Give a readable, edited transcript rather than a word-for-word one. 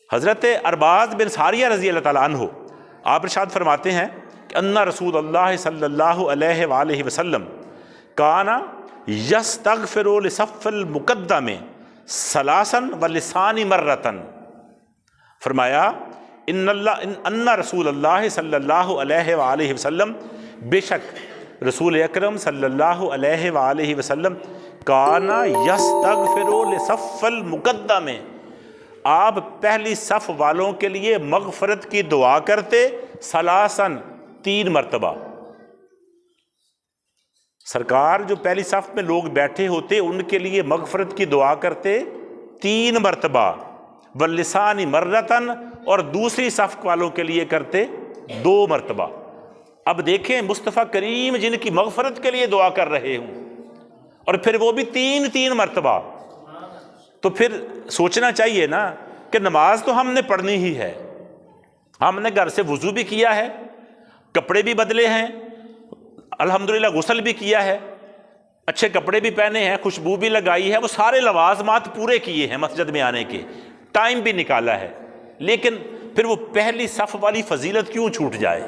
حضرت ارباز بن ساریہ رضی اللہ تعالیٰ عنہ آپ ارشاد فرماتے ہیں کہ ان رسول اللہ صلی اللہ علیہ وآلہ وسلم کان یستغفر لصف المقدم ثلاثا ولسان مرتن، فرمایا ان رسول اللہ صلی اللہ علیہ وآلہ وسلم، بے شک رسول اکرم صلی اللہ علیہ وآلہ وسلم کان یستغفر لصف المقدم، آپ پہلی صف والوں کے لیے مغفرت کی دعا کرتے، ثلاثاً 3 مرتبہ۔ سرکار جو پہلی صف میں لوگ بیٹھے ہوتے ان کے لیے مغفرت کی دعا کرتے 3 مرتبہ، واللسان مرتن، اور دوسری صف والوں کے لیے کرتے 2 مرتبہ۔ اب دیکھیں مصطفیٰ کریم جن کی مغفرت کے لیے دعا کر رہے ہوں اور پھر وہ بھی 3 مرتبہ، تو پھر سوچنا چاہیے نا کہ نماز تو ہم نے پڑھنی ہی ہے، ہم نے گھر سے وضو بھی کیا ہے، کپڑے بھی بدلے ہیں، الحمدللہ غسل بھی کیا ہے، اچھے کپڑے بھی پہنے ہیں، خوشبو بھی لگائی ہے، وہ سارے لوازمات پورے کیے ہیں، مسجد میں آنے کے ٹائم بھی نکالا ہے، لیکن پھر وہ پہلی صف والی فضیلت کیوں چھوٹ جائے؟